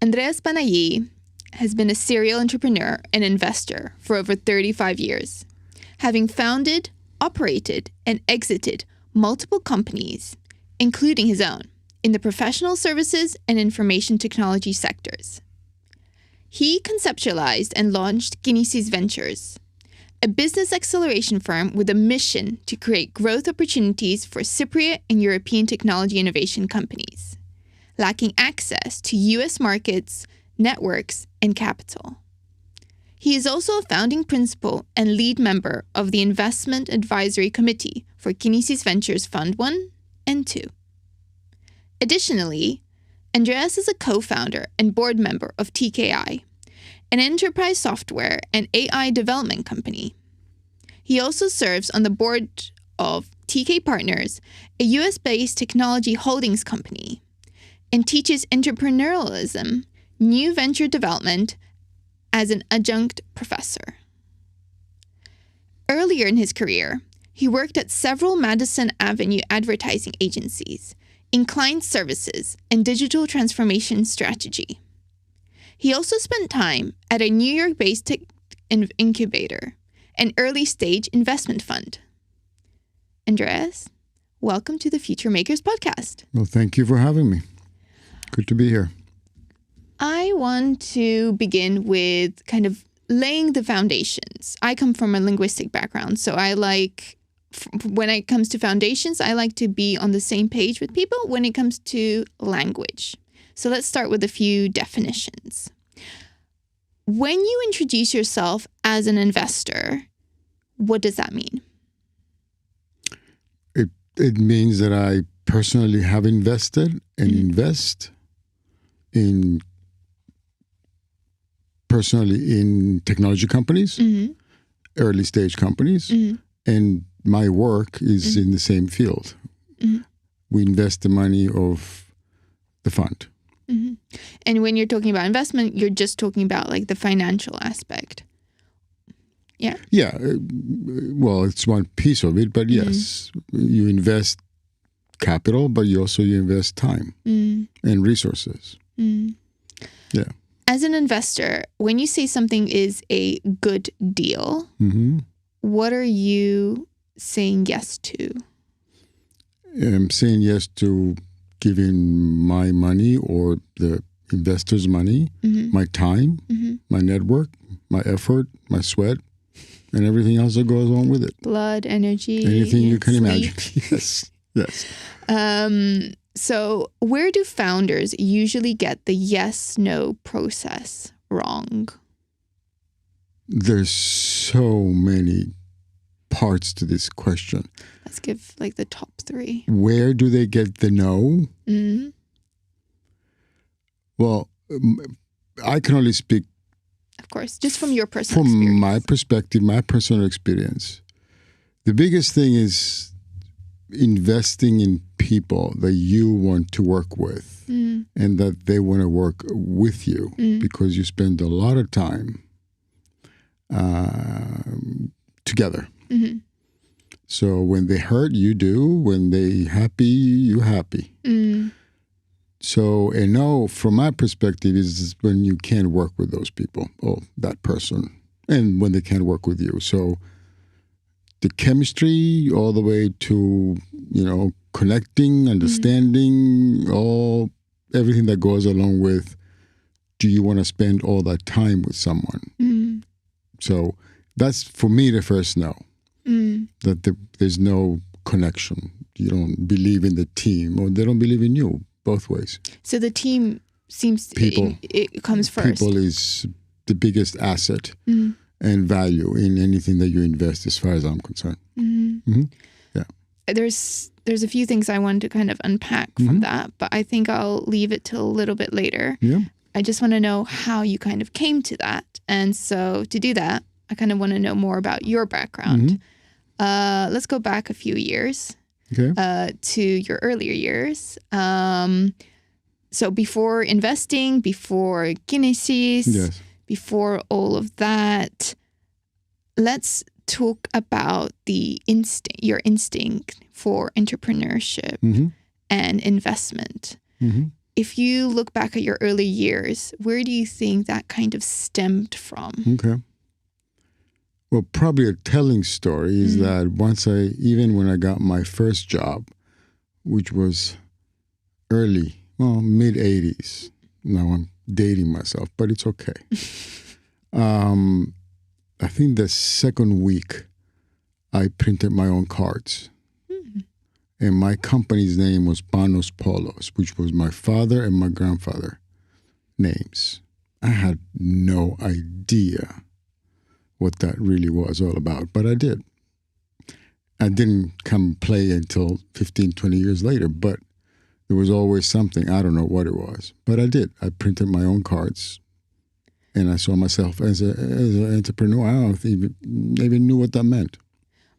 Andreas Panayi has been a serial entrepreneur and investor for over 35 years, having founded, operated, and exited multiple companies, including his own, in the professional services and information technology sectors. He conceptualized and launched Kinisis Ventures, a business acceleration firm with a mission to create growth opportunities for Cypriot and European technology innovation companies, lacking access to U.S. markets, networks, and capital. He is also a founding principal and lead member of the Investment Advisory Committee for Kinisis Ventures Fund 1 and 2. Additionally, Andreas is a co-founder and board member of TKI, an enterprise software and AI development company. He also serves on the board of TK Partners, a US-based technology holdings company, and teaches entrepreneurialism, new venture development as an adjunct professor. Earlier in his career, he worked at several Madison Avenue advertising agencies in client services and digital transformation strategy. He also spent time at a New York-based tech incubator, an early-stage investment fund. Andreas, welcome to the Future Makers podcast. Well, thank you for having me. Good to be here. I want to begin with kind of laying the foundations. I come from a linguistic background, so when it comes to foundations, I like to be on the same page with people when it comes to language. So let's start with a few definitions. When you introduce yourself as an investor, what does that mean? It means that I personally have invested and invest personally in technology companies, early stage companies, and my work is in the same field. We invest the money of the fund. And when you're talking about investment, you're just talking about like the financial aspect. Yeah? Yeah. Well, it's one piece of it, but yes, you invest capital, but you invest time and resources. Yeah. As an investor, when you say something is a good deal, what are you saying yes to? I'm saying yes to giving my money or the investor's money, my time, my network, my effort, my sweat, and everything else that goes on with it. Blood, energy, anything you can sleep. imagine. Yes. So where do founders usually get the yes-no process wrong? There's so many parts to this question. Let's give like the top 3. Where do they get the no? Well, I can only speak, of course, just from your personal experience. From my perspective, my personal experience. The biggest thing is investing in people that you want to work with and that they want to work with you because you spend a lot of time together. So when they hurt, you do. When they happy, you happy. So a no, from my perspective, is when you can't work with those people, or that person, and when they can't work with you. So the chemistry all the way to, connecting, understanding, everything that goes along with, do you want to spend all that time with someone? So that's, for me, the first no. That there's no connection. You don't believe in the team, or they don't believe in you, both ways. So the team seems it comes first. People is the biggest asset and value in anything that you invest, as far as I'm concerned. Yeah. There's a few things I wanted to kind of unpack from that, but I think I'll leave it till a little bit later. Yeah. I just want to know how you kind of came to that. And so to do that, I kind of want to know more about your background. Let's go back a few years to your earlier years. So before investing, before Kinesis, before all of that, let's talk about your instinct for entrepreneurship and investment. if you look back at your early years, where do you think that kind of stemmed from? Okay. Well, probably a telling story is that even when I got my first job, which was mid 80s. Now I'm dating myself, but it's okay. I think the second week I printed my own cards. And my company's name was Panos Polos, which was my father and my grandfather names. I had no idea what that really was all about, but I did. I didn't come play until 15, 20 years later, but there was always something. I don't know what it was, but I did. I printed my own cards, and I saw myself as an entrepreneur. I don't even knew what that meant.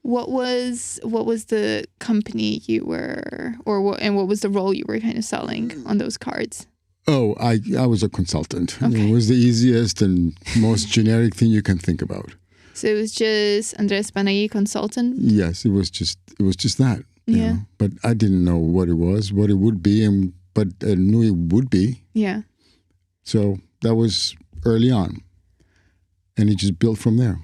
What was the company you were, and what was the role you were kind of selling on those cards? Oh, I was a consultant. Okay. It was the easiest and most generic thing you can think about. So it was just Andreas Panayi, consultant? Yes, it was just that. You know? But I didn't know what it was, what it would be, but I knew it would be. Yeah. So that was early on. And it just built from there.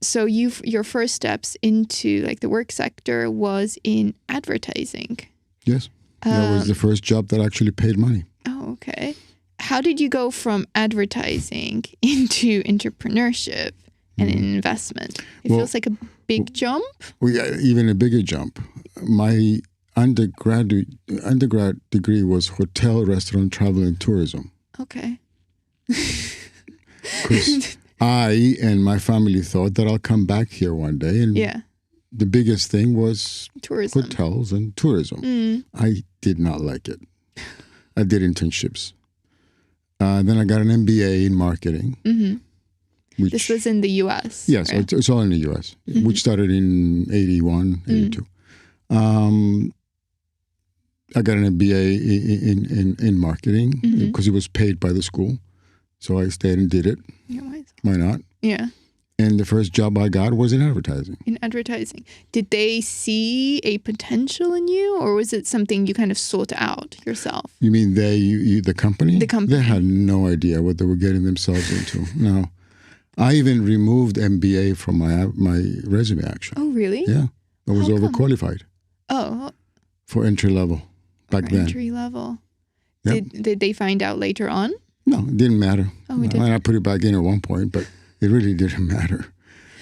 So your first steps into like the work sector was in advertising. Yes. That was the first job that actually paid money. Oh, okay. How did you go from advertising into entrepreneurship and investment? It feels like a big jump. Even a bigger jump. My undergrad degree was hotel, restaurant, travel, and tourism. Okay. Because I and my family thought that I'll come back here one day. And the biggest thing was tourism. Hotels and tourism. I did not like it. I did internships. Then I got an MBA in marketing. This was in the U.S. Yes, right? It's all in the U.S., which started in 81, 82. I got an MBA in marketing because it was paid by the school. So I stayed and did it. Yeah, why not? Yeah. And the first job I got was in advertising. In advertising. Did they see a potential in you, or was it something you kind of sought out yourself? You mean the company? The company. They had no idea what they were getting themselves into. No. I even removed MBA from my resume, actually. Oh, really? Yeah. I was overqualified. Oh. For entry level back then. Entry level. Yep. Did they find out later on? No, it didn't matter. Oh, it didn't. I put it back in at one point, but it really didn't matter.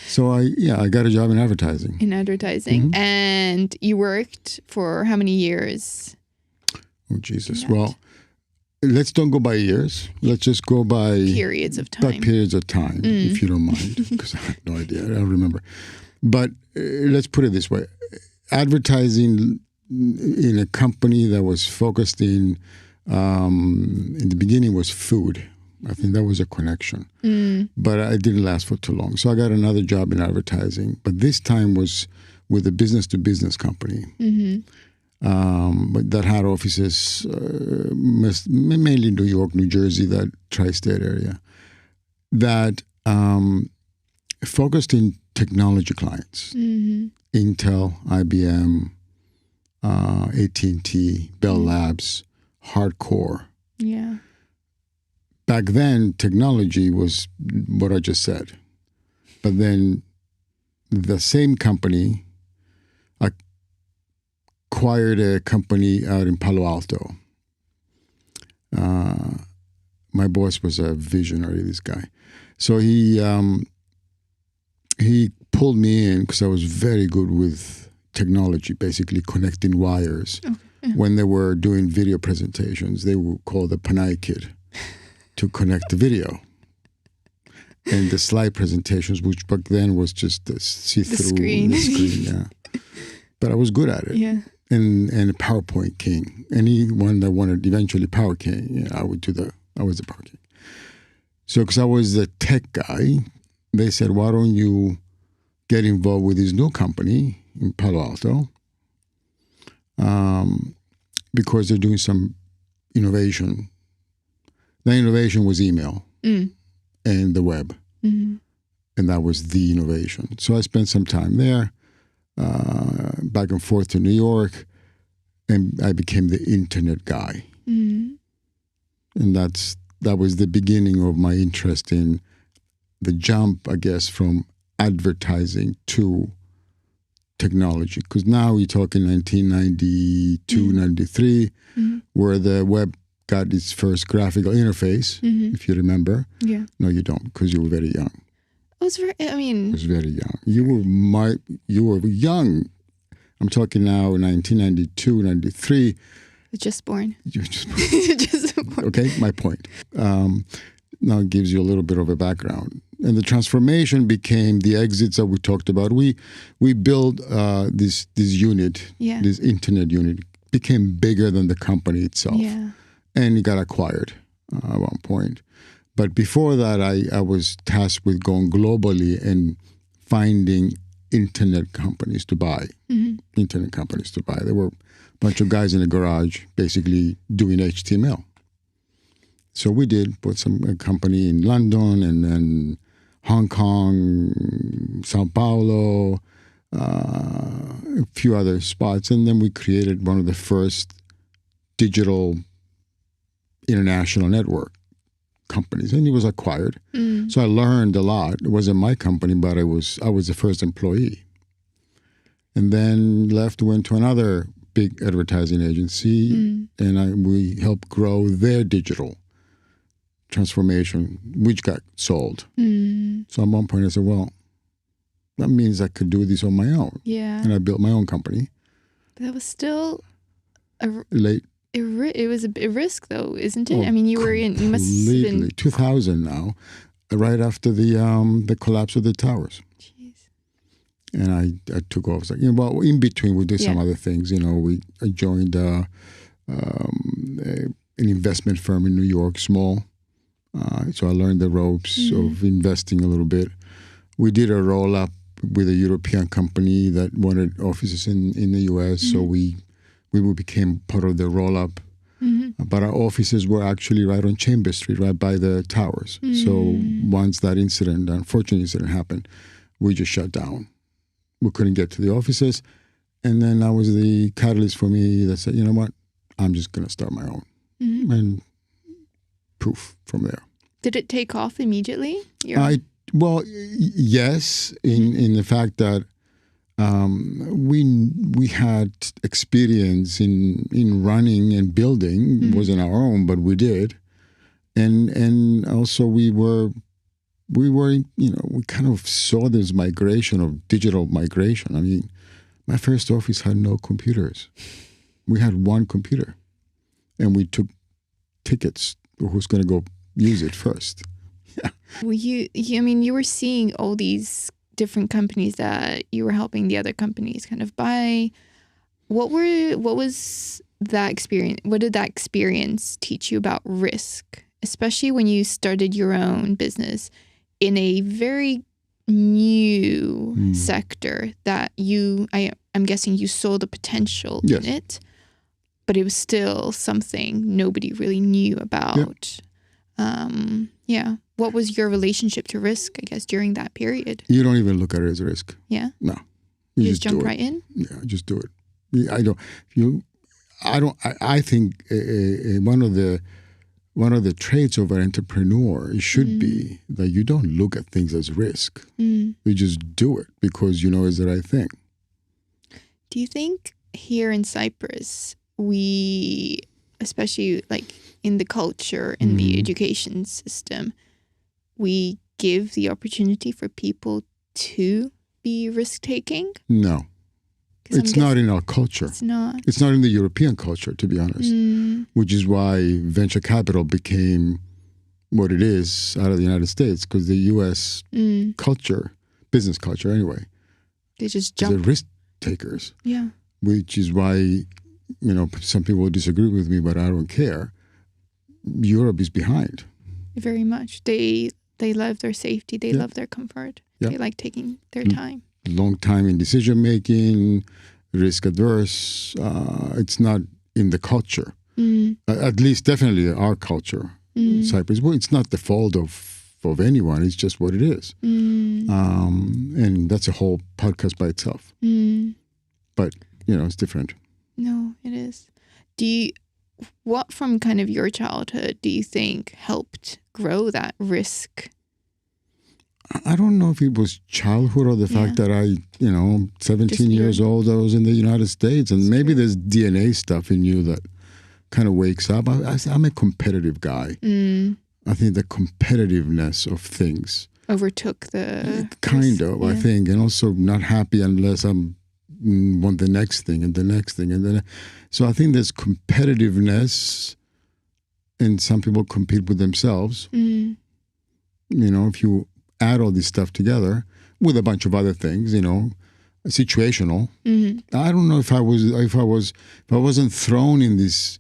So I got a job in advertising. And you worked for how many years? Oh, Jesus. Well, let's don't go by years. Let's just go by periods of time. If you don't mind, because I have no idea. I don't remember. But let's put it this way. Advertising in a company that was focused in the beginning was food. I think that was a connection. But it didn't last for too long. So I got another job in advertising. But this time was with a business-to-business company. But that had offices mainly New York, New Jersey, that tri-state area, that focused in technology clients. Intel, IBM, AT&T, Bell Labs, hardcore. Yeah. Back then, technology was what I just said. But then the same company acquired a company out in Palo Alto. My boss was a visionary, this guy. So he pulled me in because I was very good with technology, basically connecting wires. When they were doing video presentations, they would call the Panayi kid to connect the video. And the slide presentations, which back then was just the see-through screen, yeah. But I was good at it. Yeah. And a PowerPoint king. Anyone that wanted eventually Power King, I was the Power King. So because I was the tech guy, they said, why don't you get involved with this new company in Palo Alto? Because they're doing some innovation. The innovation was email and the web. And that was the innovation. So I spent some time there, back and forth to New York. and I became the internet guy. Mm. And that was the beginning of my interest in the jump, I guess, from advertising to technology. Because now we're talking 1992, 93, where the web got its first graphical interface, if you remember. Yeah. No, you don't, because you were very young. I was very young. You were young. I'm talking now 1992, 93. I was just born. You were just born. Just born. Okay, my point. Now it gives you a little bit of a background. And the transformation became the exits that we talked about. We built this unit, this internet unit, became bigger than the company itself. Yeah. And it got acquired at one point. But before that, I was tasked with going globally and finding internet companies to buy. Internet companies to buy. There were a bunch of guys in a garage basically doing HTML. So we did put a company in London and then Hong Kong, Sao Paulo, a few other spots. And then we created one of the first digital international network companies, and it was acquired. So I learned a lot. It wasn't my company, but I was the first employee. And then went to another big advertising agency, and we helped grow their digital transformation, which got sold. So at one point I said, well, that means I could do this on my own. Yeah. And I built my own company. That was still It was a risk, though, isn't it? Oh, I mean, you must have been 2000 now, right after the collapse of the towers. Jeez. And I took off. So, well, in between we did some other things. I joined an investment firm in New York, small. So I learned the ropes of investing a little bit. We did a roll up with a European company that wanted offices in the U.S. So we became part of the roll-up. But our offices were actually right on Chambers Street, right by the towers. So once that unfortunate incident happened, we just shut down. We couldn't get to the offices. And then that was the catalyst for me that said, you know what, I'm just going to start my own. And poof, from there. Did it take off immediately? Well, yes, in the fact that we had experience in running and building. It wasn't our own, but we did, and also we kind of saw this digital migration. I mean, my first office had no computers. We had one computer, and we took tickets. Who's going to go use it first? Yeah. Well, you were seeing all these different companies that you were helping the other companies kind of buy. What was that experience? What did that experience teach you about risk, especially when you started your own business in a very new sector that I'm guessing you saw the potential in it, but it was still something nobody really knew about. What was your relationship to risk, I guess, during that period? You don't even look at it as a risk. Yeah? No. You just jump right in? Yeah, just do it. I think one of the traits of an entrepreneur should be that you don't look at things as risk. You just do it because you know it's the right thing. Do you think here in Cyprus, we, especially like in the culture, in the education system, we give the opportunity for people to be risk-taking? No. It's not in our culture. It's not. It's not in the European culture, to be honest, which is why venture capital became what it is out of the United States, because the U.S. culture, business culture anyway, they just jump. They're risk takers. Yeah. Which is why, some people will disagree with me, but I don't care. Europe is behind. Very much. They love their safety. They love their comfort. They like taking their time. Long time in decision making, risk adverse. It's not in the culture. At least, definitely our culture, Cyprus. Well, it's not the fault of anyone. It's just what it is. And that's a whole podcast by itself. But it's different. No, it is. What from kind of your childhood do you think helped grow that risk? I don't know if it was childhood or the fact that I, 17 years old, I was in the United States, and maybe there's DNA stuff in you that kind of wakes up. I'm a competitive guy. I think the competitiveness of things overtook the kind of, I think, and also not happy unless I'm want the next thing and the next thing and then. So I think there's competitiveness, and some people compete with themselves. If you add all this stuff together with a bunch of other things, situational. I don't know if I wasn't thrown in this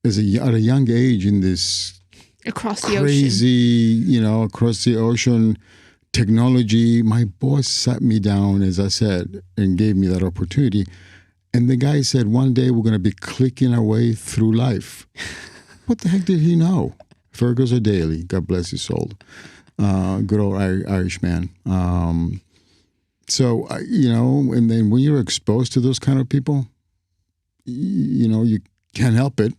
at a young age in this across the crazy, across the ocean technology. My boss sat me down, as I said, and gave me that opportunity. And the guy said, one day we're going to be clicking our way through life. What the heck did he know? Fergus O'Daly, God bless his soul. Good old Irish man. So, and then when you're exposed to those kind of people, you can't help it.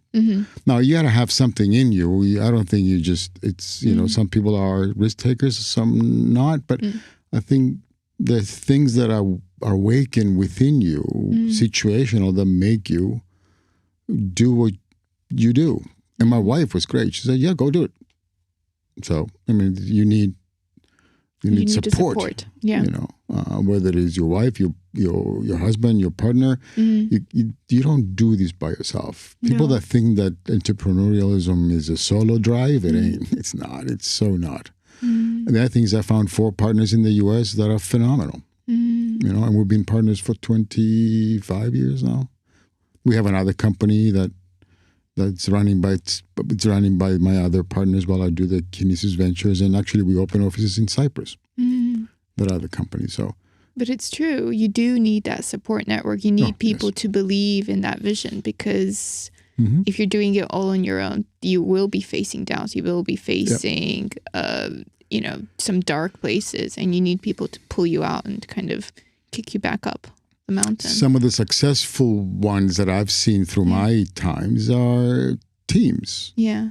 Now, you got to have something in you. I don't think some people are risk takers, some not. But I think the things that are awakened within you, situational, that make you do what you do. And my wife was great. She said, yeah, go do it. So, you need support. Yeah. Whether it is your wife, your husband, your partner, you don't do this by yourself. People that think that entrepreneurialism is a solo drive, it ain't. It's not. It's so not. And the other things, I found 4 partners in the U.S. that are phenomenal. And we've been partners for 25 years now. We have another company that's running by my other partners while I do the Kinisis Ventures, and actually we open offices in Cyprus. That other company. So, but it's true. You do need that support network. You need people to believe in that vision, because if you're doing it all on your own, you will be facing doubts. You will be facing, some dark places, and you need people to pull you out and kind of kick you back up the mountain. Some of the successful ones that I've seen through my times are teams. Yeah.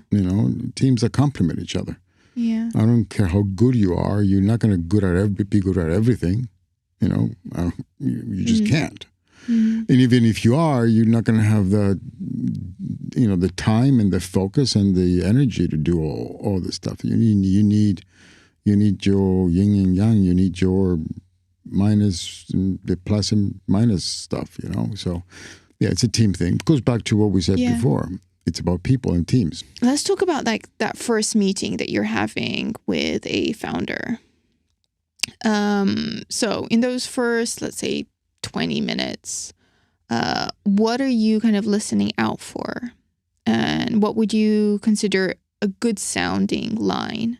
Teams that complement each other. Yeah. I don't care how good you are. You're not going to be good at everything. You just can't. And even if you are, you're not going to have the time and the focus and the energy to do all this stuff. You need your yin and yang. You need your minus and the plus and minus stuff. So it's a team thing. It goes back to what we said before. It's about people and teams. Let's talk about that first meeting that you're having with a founder. So in those first, let's say, 20 minutes, what are you kind of listening out for? And what would you consider a good sounding line,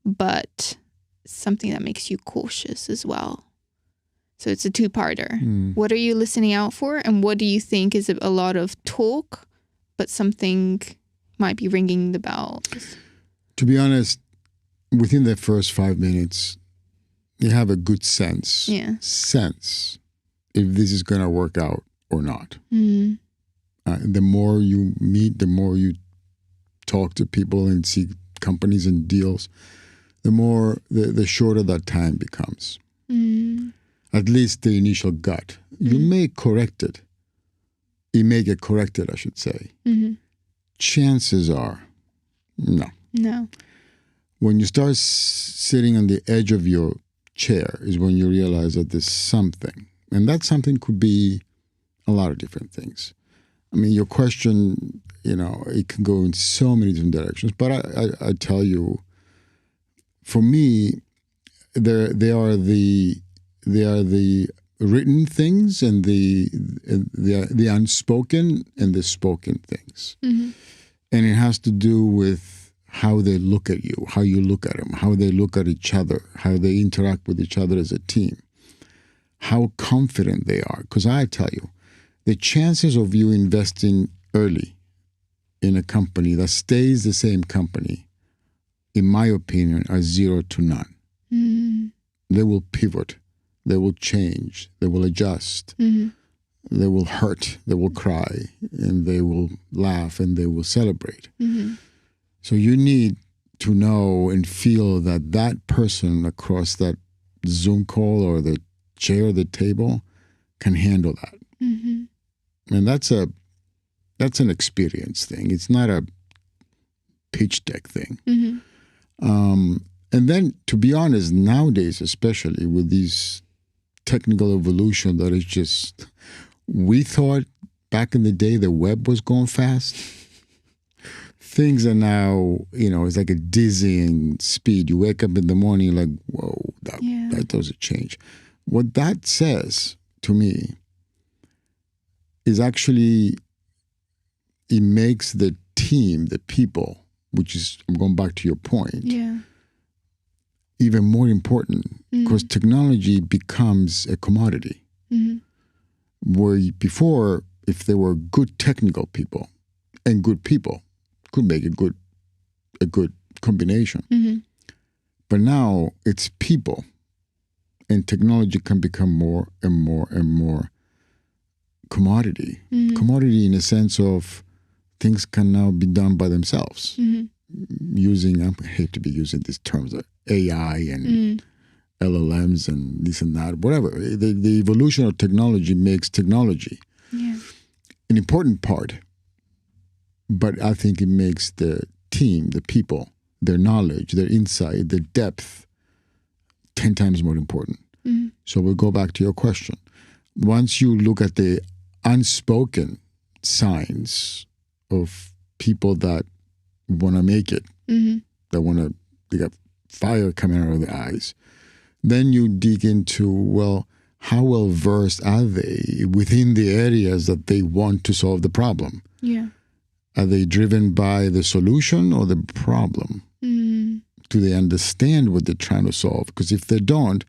but something that makes you cautious as well? So it's a 2-parter. What are you listening out for? And what do you think is a lot of talk, but something might be ringing the bell? To be honest, within the first 5 minutes, you have a good sense if this is going to work out or not. The more you meet, the more you talk to people and see companies and deals, the shorter that time becomes. At least the initial gut. You may correct it. You may get corrected, I should say. Chances are, no. When you start sitting on the edge of your chair is when you realize that there's something. And that something could be a lot of different things. Your question, it can go in so many different directions. But I tell you, for me, they are the written things and the unspoken and the spoken things. And it has to do with how they look at you, how you look at them, how they look at each other, how they interact with each other as a team, how confident they are. Because I tell you, the chances of you investing early in a company that stays the same company, in my opinion, are 0 to none. They will pivot. They will change. They will adjust. they will hurt, they will cry, and they will laugh, and they will celebrate. So you need to know and feel that that person across that Zoom call or the chair or the table can handle that. And that's an experience thing. It's not a pitch deck thing. And then, to be honest, nowadays, especially with these technical evolution that is just, we thought back in the day the web was going fast. Things are now, it's like a dizzying speed. You wake up in the morning like, whoa, that doesn't change. What that says to me is actually it makes the team, the people, which is, I'm going back to your point, even more important because technology becomes a commodity. Where before, if there were good technical people and good people, could make a good combination. But now it's people, and technology can become more and more and more commodity. Commodity in a sense of things can now be done by themselves. Using, I hate to be using these terms, AI and LLMs and this and that, whatever. The evolution of technology makes technology an important part. But I think it makes the team, the people, their knowledge, their insight, their depth 10 times more important. So we'll go back to your question. Once you look at the unspoken signs of people that want to make it, that they got fire coming out of their eyes, then you dig into, well, how well versed are they within the areas that they want to solve the problem? Are they driven by the solution or the problem? Do they understand what they're trying to solve? Because if they don't,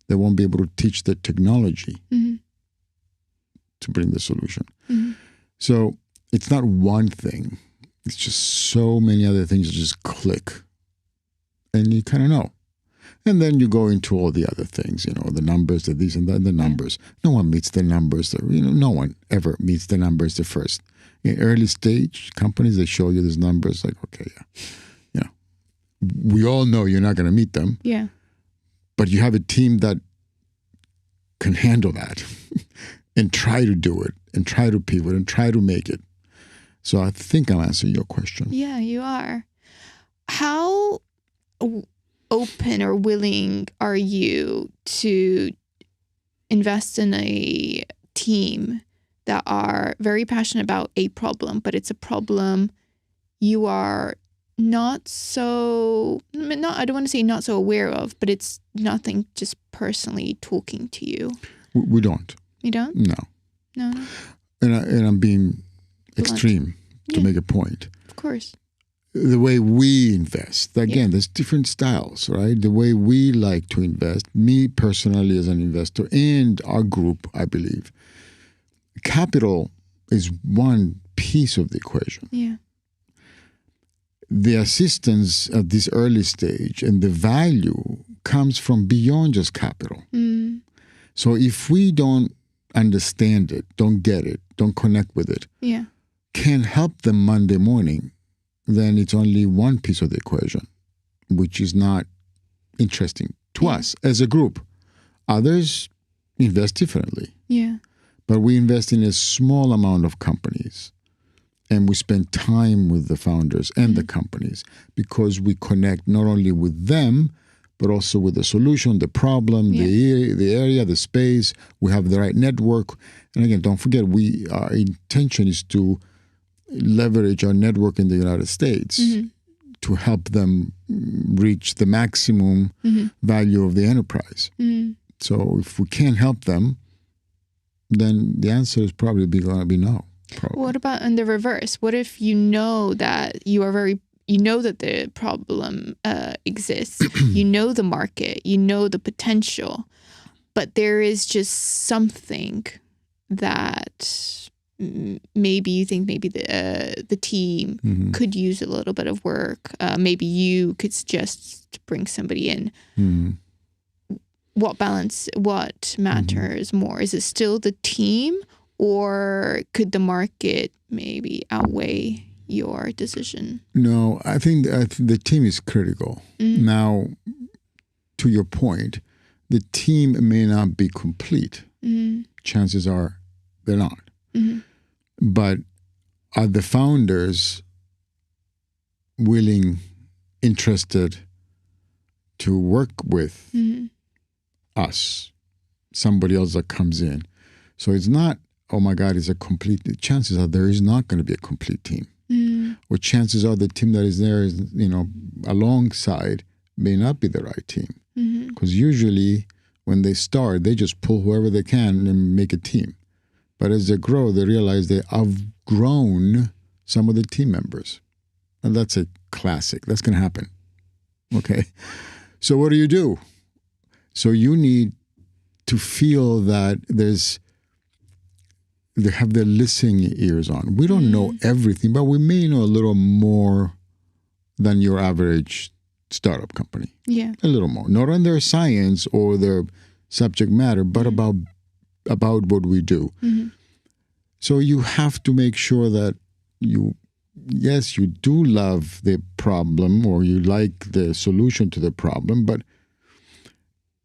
they won't be able to teach the technology to bring the solution. So it's not one thing. It's just so many other things that just click. And you kind of know. And then you go into all the other things, the numbers, the these and that, the numbers. No one meets the numbers. No one ever meets the numbers the first. In early stage companies, they show you these numbers like, okay, we all know you're not going to meet them. But you have a team that can handle that and try to do it and try to pivot and try to make it. So I think I'm answering your question. Yeah, you are. How open or willing are you to invest in a team that are very passionate about a problem, but it's a problem you are I don't want to say not so aware of, but it's nothing just personally talking to you? We don't. You don't? No. And I'm being extreme to make a point. Of course. The way we invest, again, there's different styles, right? The way we like to invest, me personally as an investor and our group, I believe, capital is one piece of the equation. The assistance at this early stage and the value comes from beyond just capital. So if we don't understand it, don't get it, don't connect with it, can't help them Monday morning, then it's only one piece of the equation, which is not interesting to us as a group. Others invest differently. But we invest in a small amount of companies. And we spend time with the founders and the companies because we connect not only with them, but also with the solution, the problem, the area, the space. We have the right network. And again, don't forget, our intention is to leverage our network in the United States to help them reach the maximum value of the enterprise. So if we can't help them, then the answer is probably going to be no. Probably. What about in the reverse? What if you know that you know that the problem exists, you know the market, you know the potential, but there is just something that maybe you think the team could use a little bit of work. Maybe you could suggest to bring somebody in. What matters more? Is it still the team, Or could the market maybe outweigh your decision? No, I think the team is critical. Now, to your point, the team may not be complete. Chances are they're not. But are the founders willing, interested to work with us, somebody else that comes in? So it's not, oh my God, it's a complete, chances are there is not going to be a complete team. Or chances are the team that is there is, alongside may not be the right team. Because usually when they start, they just pull whoever they can and make a team. But as they grow, they realize they outgrown some of the team members. And that's a classic. That's going to happen. Okay. So what do? So you need to feel that they have their listening ears on. We don't know everything, but we may know a little more than your average startup company. Yeah. A little more. Not on their science or their subject matter, but about what we do. So you have to make sure that you do love the problem or you like the solution to the problem, but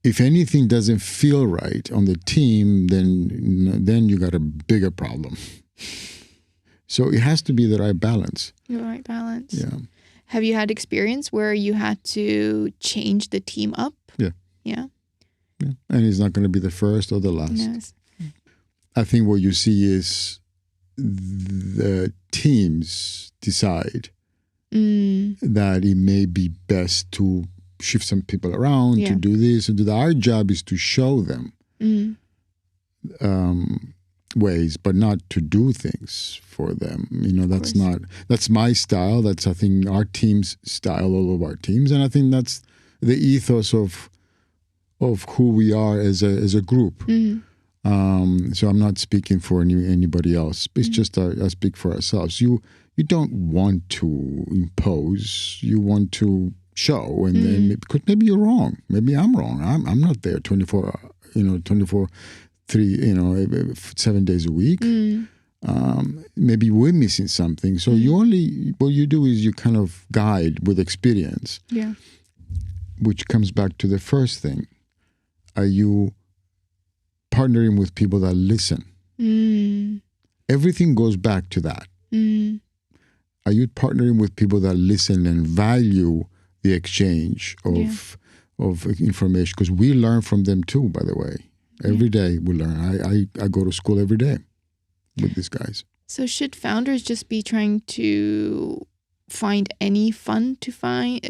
if anything doesn't feel right on the team, then you got a bigger problem. So it has to be the right balance. The right balance. Yeah. Have you had experience where you had to change the team up? Yeah. Yeah. Yeah. And it's not going to be the first or the last. Yes. I think what you see is the teams decide that it may be best to shift some people around, to do this and do that. Our job is to show them ways, but not to do things for them. That's my style. That's, I think, our team's style, all of our teams. And I think that's the ethos of who we are as a group. So I'm not speaking for anybody else. It's just I speak for ourselves. You don't want to impose. You want to show, and then because maybe you're wrong. Maybe I'm wrong. I'm not there 7 days a week. Maybe we're missing something. So what you do is you kind of guide with experience. Yeah. Which comes back to the first thing. Are you partnering with people that listen? Everything goes back to that. Are you partnering with people that listen and value the exchange of information? Because we learn from them too, by the way. Every day we learn. I go to school every day with these guys. So should founders just be trying to find any fun to find?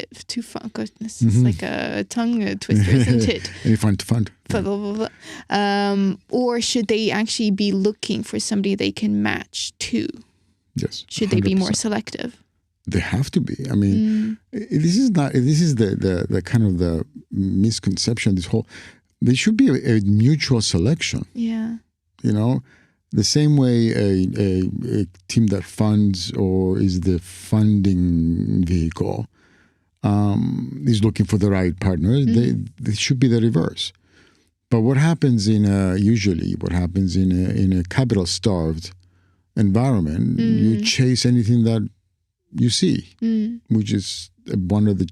Goodness, it's like a tongue twister, isn't it? Any fun to fund. Blah, blah, blah, blah. Or should they actually be looking for somebody they can match to? Yes. Should they be more selective? They have to be. I mean, this is the kind of the misconception. There should be a mutual selection. Yeah. The same way a team that funds or is the funding vehicle is looking for the right partner, they should be the reverse. But what happens usually in a capital-starved environment, you chase anything that you see, which is one of the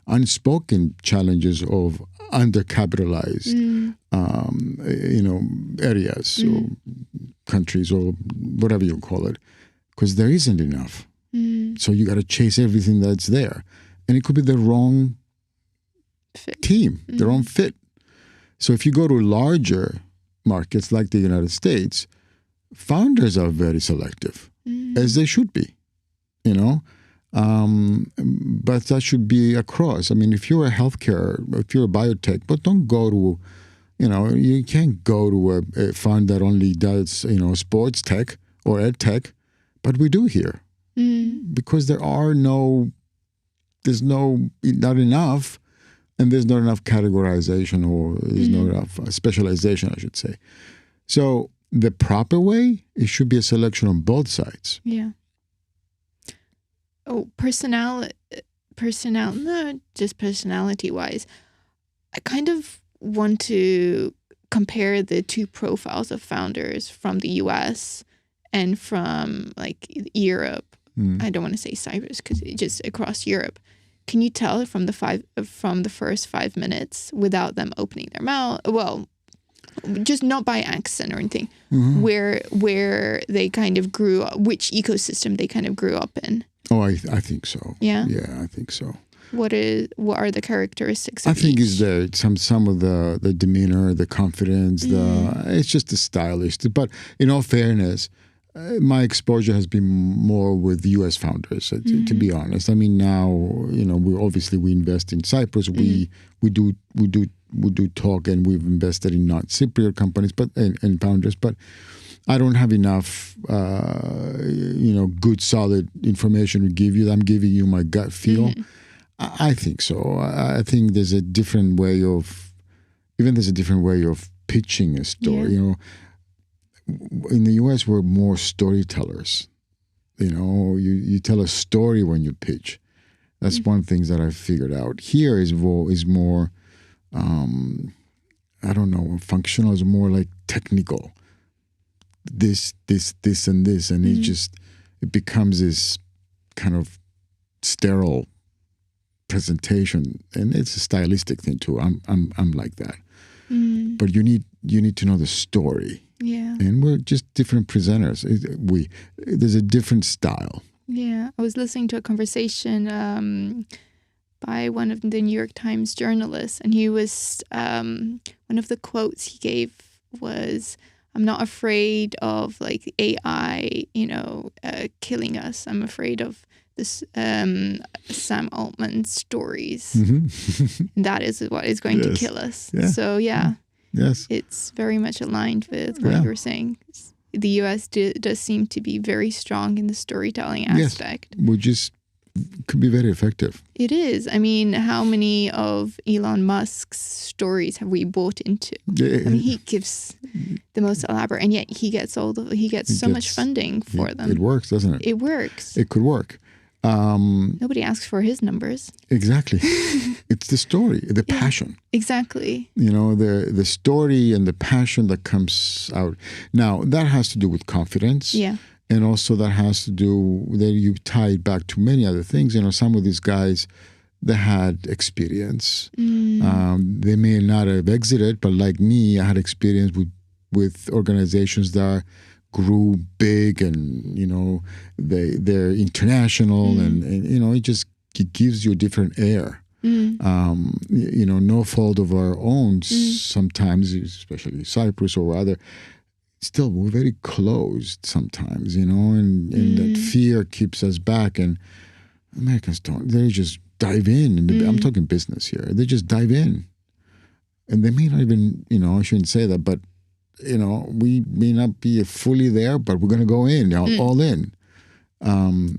unspoken challenges of undercapitalized areas or countries or whatever you call it, because there isn't enough. So you got to chase everything that's there, and it could be the wrong team, the wrong fit. So if you go to larger markets like the United States, founders are very selective, as they should be, but that should be across. I mean, if you're a healthcare, if you're a biotech, but don't go to, you can't go to a fund that only does, sports tech or ed tech, but we do here because there's not enough, and there's not enough categorization, or there's not enough specialization, I should say. So the proper way, it should be a selection on both sides. Yeah. Oh, not just personality-wise. I kind of want to compare the two profiles of founders from the US and from like Europe. I don't want to say Cyprus because it's just across Europe. Can you tell from the first 5 minutes without them opening their mouth? Well, just not by accent or anything. Where they kind of grew up, which ecosystem they kind of grew up in. Oh, I think so. Yeah? Yeah, I think so. What are the characteristics of I think each? it's some of the demeanor, the confidence, it's just the stylish. But in all fairness, my exposure has been more with U.S. founders, to be honest. I mean, now we invest in Cyprus. We do talk, and we've invested in not Cypriot companies, but and founders. But I don't have enough, good solid information to give you. I'm giving you my gut feel. I think so. I think there's a different way of pitching a story. Yeah. In the U.S., we're more storytellers. You tell a story when you pitch. That's one thing that I've figured out. Here is more, I don't know, functional. Is more like technical. This, and this, and it becomes this kind of sterile presentation, and it's a stylistic thing too. I'm like that. But you need to know the story. Yeah. And we're just different presenters. There's a different style. Yeah. I was listening to a conversation by one of the New York Times journalists, and he was one of the quotes he gave was, "I'm not afraid of like AI, killing us. I'm afraid of this Sam Altman stories. And that is what is going to kill us." Yeah. So yeah. Yes. It's very much aligned with what you were saying. The U.S. does seem to be very strong in the storytelling aspect. Yes, which could be very effective. It is. I mean, how many of Elon Musk's stories have we bought into? Yeah. I mean, he gives the most elaborate, and yet he gets so much funding for them. It works, doesn't it? It works. It could work. Nobody asks for his numbers. Exactly. It's the story, the passion. Exactly. The story and the passion that comes out. Now, that has to do with confidence. Yeah. And also that has to do, that you tie it back to many other things. Some of these guys, they had experience. They may not have exited, but like me, I had experience with organizations that grew big, and they're international, and it gives you a different air. No fault of our own. Sometimes, especially Cyprus or other, still we're very closed sometimes, and that fear keeps us back. And Americans they just dive in. I'm talking business here. They just dive in, and they may not even, I shouldn't say that, but we may not be fully there, but we're going to go in, all in.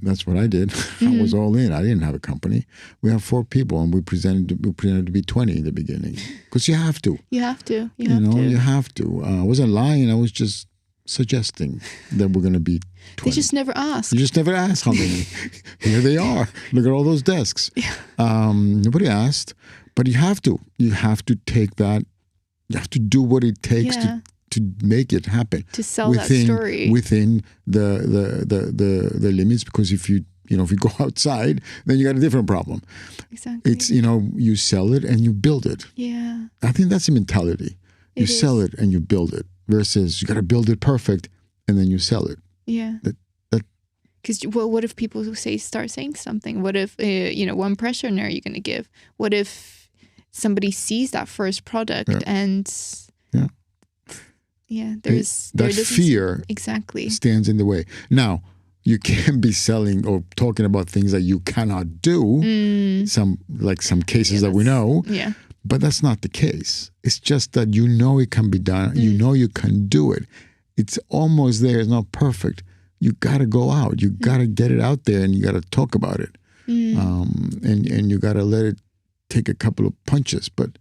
That's what I did. I was all in. I didn't have a company. We have 4 people, and we pretended to be 20 in the beginning, because you have to. You have to. You have to. I wasn't lying. I was just suggesting that we're going to be 20. They just never ask. You just never ask how many. Here they are. Look at all those desks. Yeah. Nobody asked, but you have to. You have to take that. You have to do what it takes to make it happen, to sell that story within the limits. Because if you go outside, then you got a different problem. Exactly. It's you sell it and you build it. Yeah. I think that's the mentality. You sell it and you build it, versus you got to build it perfect and then you sell it. Yeah. Because what if people start saying something? What if what impression are you going to give? What if somebody sees that first product and that fear exactly stands in the way. Now, you can be selling or talking about things that you cannot do. Some cases that we know. Yeah. But that's not the case. It's just that it can be done. You can do it. It's almost there. It's not perfect. You got to go out. You got to get it out there, and you got to talk about it. And you got to let it take a couple of punches. But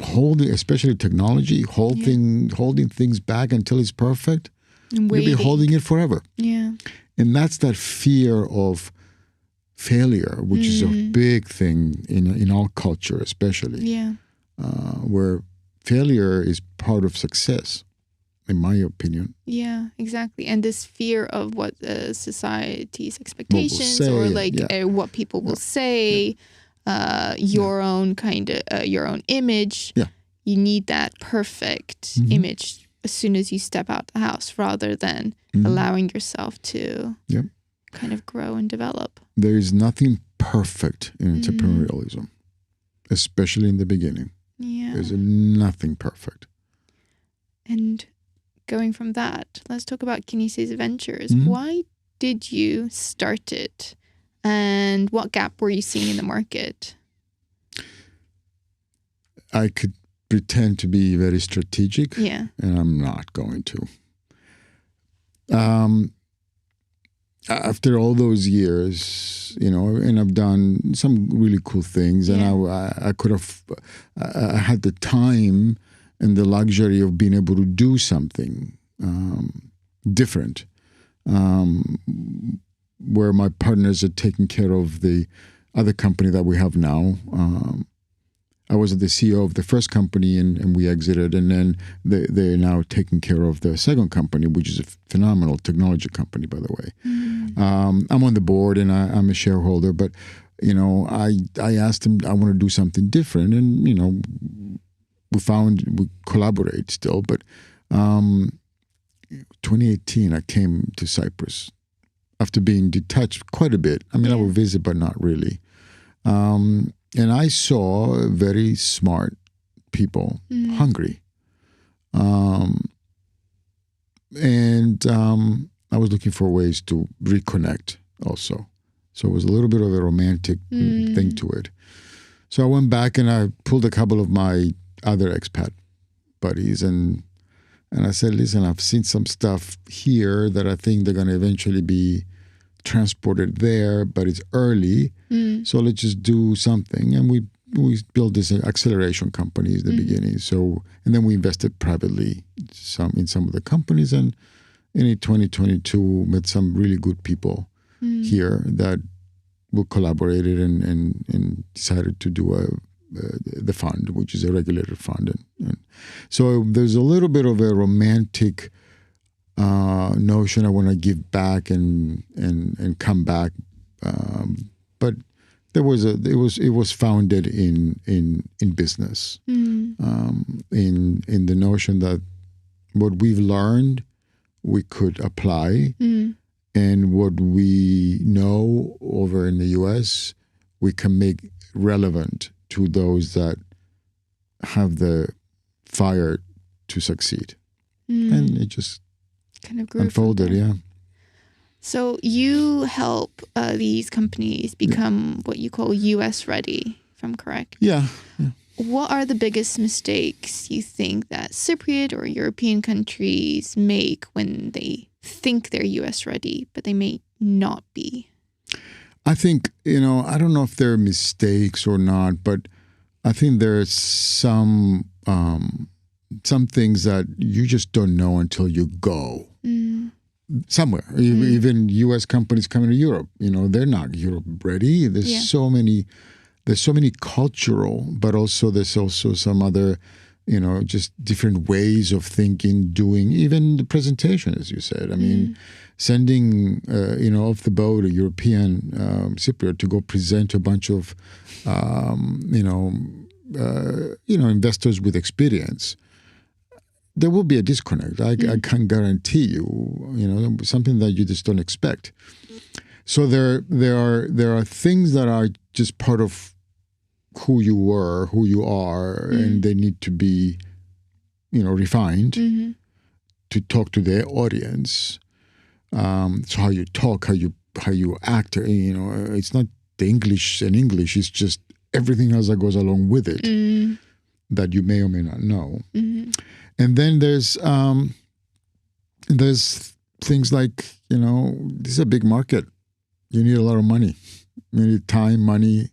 holding, especially technology, holding things back until it's perfect, you'll be holding it forever. Yeah. And that's that fear of failure, which is a big thing in our culture, especially. Yeah. Where failure is part of success, in my opinion. Yeah, exactly. And this fear of what society's expectations or what people will say, your own your own image. Yeah. You need that perfect image as soon as you step out the house, rather than allowing yourself to kind of grow and develop. There is nothing perfect in entrepreneurialism, especially in the beginning. Yeah. There's nothing perfect. And going from that, let's talk about Kinisis Ventures. Why did you start it? And what gap were you seeing in the market? I could pretend to be very strategic, and I'm not going to. After all those years, and I've done some really cool things, and I could have, I had the time and the luxury of being able to do something different, where my partners are taking care of the other company that we have now. I was the CEO of the first company, and we exited, and then they're now taking care of the second company, which is a phenomenal technology company, by the way. I'm on the board, and I'm a shareholder, but I asked them, I want to do something different, and we collaborate still, but 2018 I came to Cyprus after being detached quite a bit. I mean, I would visit, but not really. And I saw very smart people, hungry. And I was looking for ways to reconnect also. So it was a little bit of a romantic thing to it. So I went back and I pulled a couple of my other expat buddies and I said, listen, I've seen some stuff here that I think they're going to eventually be transported there, but it's early. So let's just do something. And we built this acceleration company at the beginning. So, and then we invested privately in some of the companies, and in 2022 met some really good people here that we collaborated and decided to do the fund, which is a regulated fund. And so there's a little bit of a romantic notion. I want to give back and come back, but it was founded in business, in the notion that what we've learned we could apply, and what we know over in the U.S. we can make relevant to those that have the fire to succeed, and it just kind of grew unfolded. Yeah. So you help these companies become what you call US ready, if I'm correct. Yeah. What are the biggest mistakes you think that Cypriot or European countries make when they think they're US ready, but they may not be? I think, I don't know if they're mistakes or not, but I think there's some things that you just don't know until you go somewhere. Even U.S. companies coming to Europe, they're not Europe ready. There's so many cultural, but also there's also some other, just different ways of thinking, doing, even the presentation, as you said. I mean, sending, off the boat a European Cypriot to go present to a bunch of, investors with experience, there will be a disconnect. I can guarantee you, something that you just don't expect. So there are things that are just part of who you were, who you are, and they need to be, refined to talk to their audience. So how you talk, how you act, it's not the English and English, it's just everything else that goes along with it that you may or may not know. And then there's things like, this is a big market. You need a lot of money. You need time, money.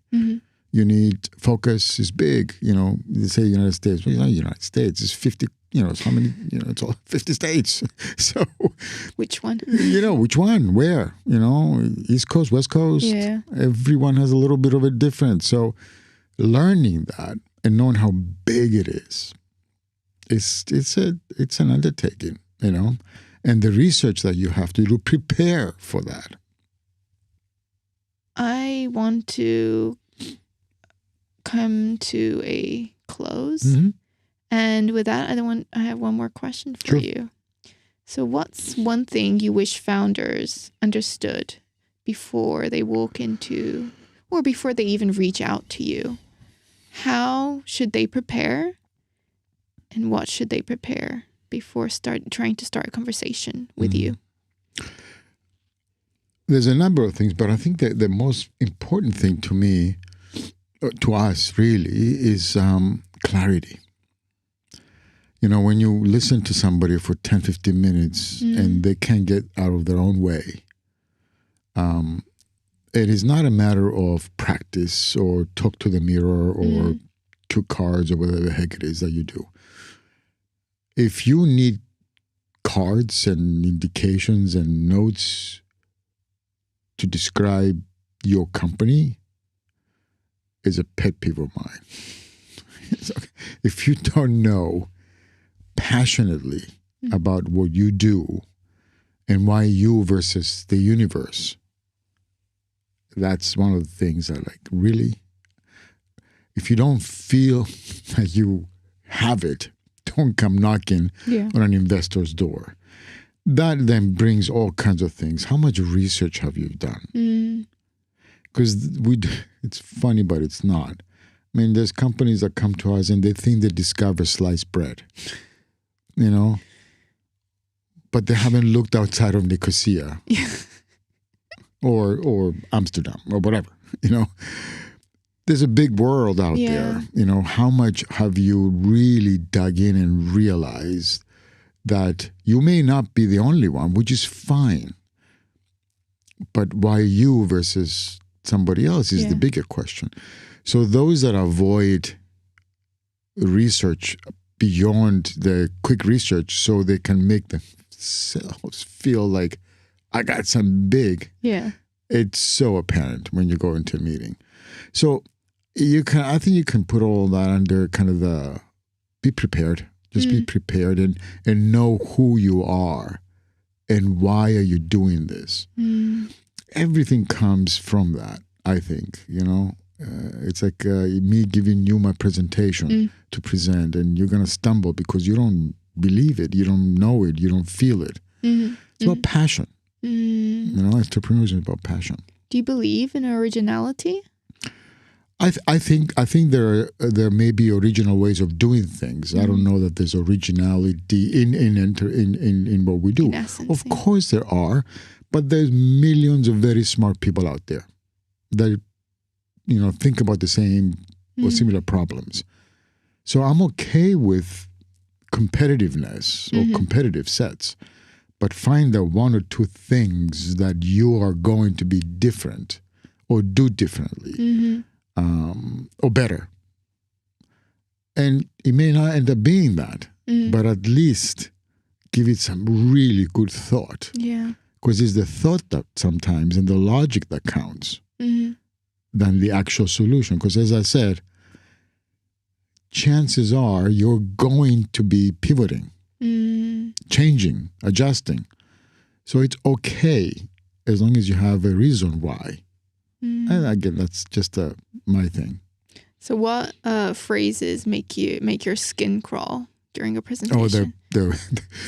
You need focus. Is big. They say United States. Well, United States. It's 50. It's how many? It's all 50 states. So, which one? Which one? Where? East Coast, West Coast. Yeah. Everyone has a little bit of a difference. So, learning that and knowing how big it is, it's an undertaking, and the research that you have to do to prepare for that. I want to come to a close. Mm-hmm. And with that, I have one more question for you. So what's one thing you wish founders understood before they walk into, or before they even reach out to you? How should they prepare? And what should they prepare before trying to start a conversation with you? There's a number of things, but I think that the most important thing to me, to us really, is clarity. When you listen to somebody for 10, 15 minutes and they can't get out of their own way, it is not a matter of practice or talk to the mirror or cue cards or whatever the heck it is that you do. If you need cards and indications and notes to describe your company, is a pet peeve of mine. If you don't know passionately about what you do and why you versus the universe, that's one of the things I like. Really, if you don't feel that you have it, don't come knocking on an investor's door. That then brings all kinds of things. How much research have you done? Because it's funny, but it's not. I mean, there's companies that come to us and they think they discover sliced bread, but they haven't looked outside of Nicosia or Amsterdam or whatever, There's a big world out there. How much have you really dug in and realized that you may not be the only one, which is fine. But why you versus somebody else is the bigger question. So those that avoid research beyond the quick research so they can make themselves feel like I got something big. Yeah. It's so apparent when you go into a meeting. So I think you can put all that under kind of the be prepared. Just be prepared and know who you are and why are you doing this. Everything comes from that, I think, It's like me giving you my presentation to present, and you're going to stumble because you don't believe it, you don't know it, you don't feel it. It's about passion. Entrepreneurship is about passion. Do you believe in originality? I think there may be original ways of doing things. I don't know that there's originality in what we do. In essence, of course there are, but there's millions of very smart people out there that think about the same or similar problems. So I'm okay with competitiveness or competitive sets, but find the one or two things that you are going to be different or do differently. Or better. And it may not end up being that, but at least give it some really good thought. Yeah. Because it's the thought that sometimes and the logic that counts than the actual solution. Because as I said, chances are you're going to be pivoting, changing, adjusting. So it's okay as long as you have a reason why. And again, that's just my thing. So what phrases make your skin crawl during a presentation? Oh, it's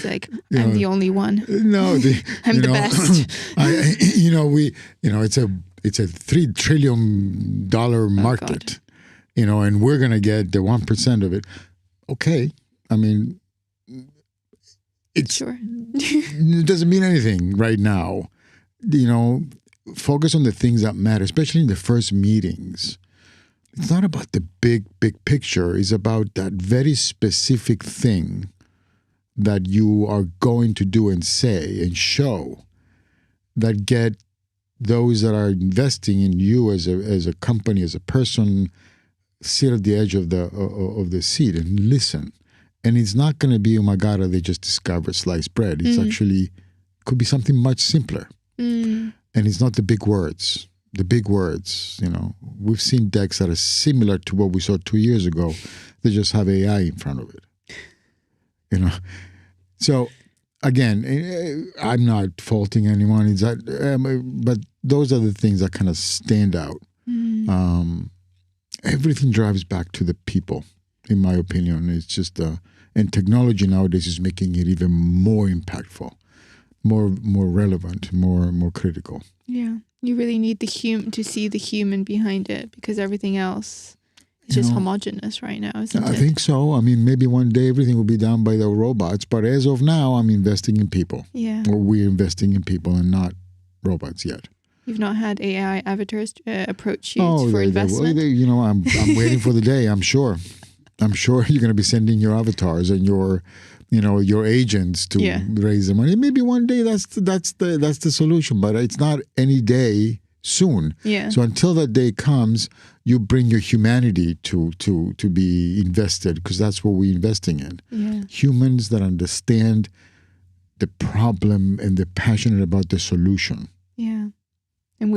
like, I'm the only one. No, I'm the best. It's a $3 trillion market, and we're going to get the 1% of it. Okay. I mean, it doesn't mean anything right now. Focus on the things that matter, especially in the first meetings. It's not about the big picture. It's about that very specific thing that you are going to do and say and show that get those that are investing in you as a company, as a person, sit at the edge of the seat and listen. And it's not going to be, oh my God, they just discovered sliced bread. It's actually could be something much simpler. And it's not the big words. The big words, we've seen decks that are similar to what we saw 2 years ago. They just have AI in front of it. you know. So again, I'm not faulting anyone. It's that, but those are the things that kind of stand out. Everything drives back to the people, in my opinion. It's just and technology nowadays is making it even more impactful, more relevant, more critical. Yeah, you really need to see the human behind it, because everything else is just homogenous right now, isn't it? I think so. I mean, maybe one day everything will be done by the robots, but as of now, I'm investing in people. Yeah. Or we're investing in people and not robots yet. You've not had AI avatars approach you for investment? I'm waiting for the day. I'm sure you're going to be sending your avatars and your agents to raise the money. Maybe one day that's the solution, but it's not any day soon. Yeah. So until that day comes, you bring your humanity to be invested, because that's what we're investing in. Yeah. Humans that understand the problem and they're passionate about the solution. Yeah. And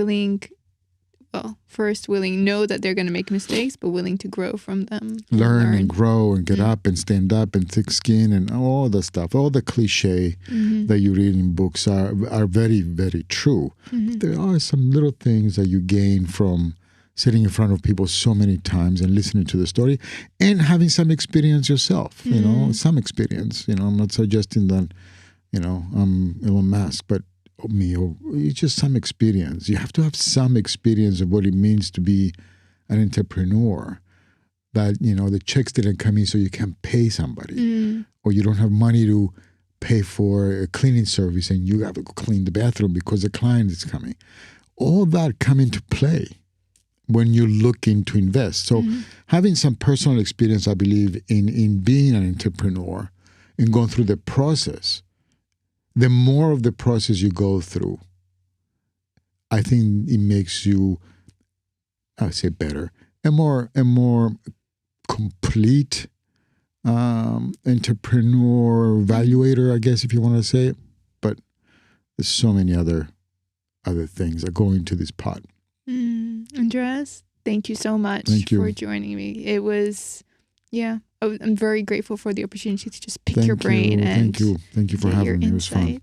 know that they're going to make mistakes, but willing to grow from them. Learn and grow and get up and stand up and thick skin and all the stuff, all the cliche that you read in books are very, very true. But there are some little things that you gain from sitting in front of people so many times and listening to the story and having some experience yourself, some experience. I'm not suggesting that, I'm Elon Musk, but it's just some experience. You have to have some experience of what it means to be an entrepreneur. That, the checks didn't come in so you can pay somebody. Or you don't have money to pay for a cleaning service and you have to go clean the bathroom because the client is coming. All that come into play when you're looking to invest. So having some personal experience, I believe, in being an entrepreneur and going through the process, the more of the process you go through, I think it makes you, I would say, better, a more complete entrepreneur, evaluator, I guess, if you want to say it. But there's so many other things that go into this pot. Andreas, thank you so much for joining me. It was, I'm very grateful for the opportunity to just pick your brain. Thank you for having me. It was fun.